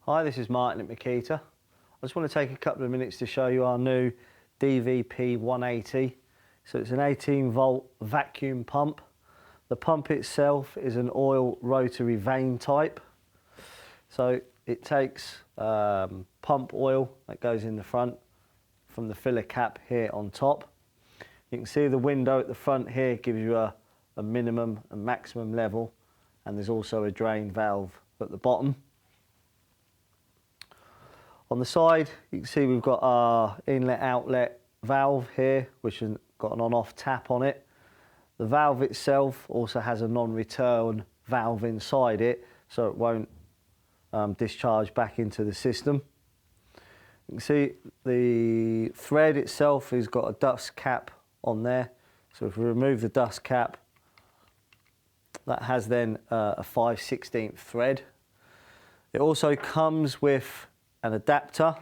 Hi, this is Martin at Makita. I just want to take a couple of minutes to show you our new DVP180. So it's an 18-volt vacuum pump. The pump itself is an oil rotary vane type. So it takes pump oil that goes in the front from the filler cap here on top. You can see the window at the front here gives you a minimum and maximum level, and there's also a drain valve at the bottom. On the side, you can see we've got our inlet-outlet valve here, which has got an on-off tap on it. The valve itself also has a non-return valve inside it, so it won't discharge back into the system. You can see the thread itself has got a dust cap on there. So if we remove the dust cap, that has then a 5/16 thread. It also comes with an adapter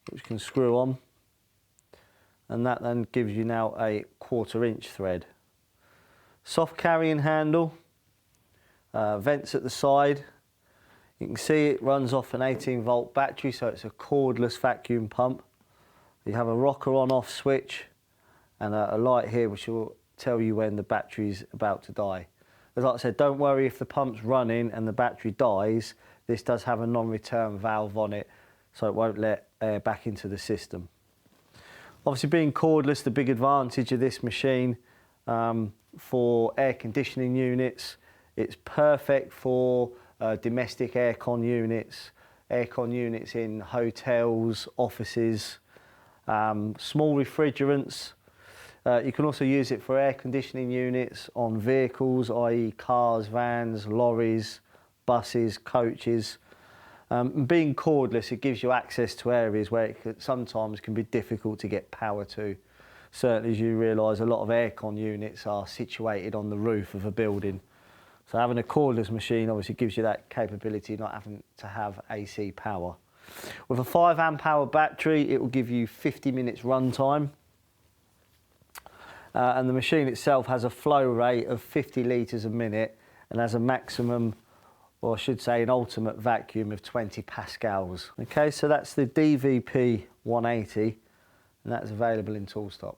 which can screw on, and that then gives you now a 1/4 inch thread. Soft carrying handle, vents at the side. You can see it runs off an 18-volt battery, so it's a cordless vacuum pump. You have a rocker on-off switch and a light here which will tell you when the battery's about to die. As like I said, don't worry if the pump's running and the battery dies. This does have a non-return valve on it, so it won't let air back into the system. Obviously, being cordless, the big advantage of this machine for air conditioning units, it's perfect for domestic aircon units in hotels, offices, small refrigerants. You can also use it for air conditioning units on vehicles, i.e. cars, vans, lorries, buses, coaches. Being cordless, it gives you access to areas where it sometimes can be difficult to get power to. Certainly, as you realise, a lot of aircon units are situated on the roof of a building. So having a cordless machine obviously gives you that capability, not having to have AC power. With a 5 amp hour battery, it will give you 50 minutes run time. And the machine itself has a flow rate of 50 litres a minute and has a maximum, or I should say an ultimate vacuum of 20 pascals. Okay, so that's the DVP180, and that's available in Toolstop.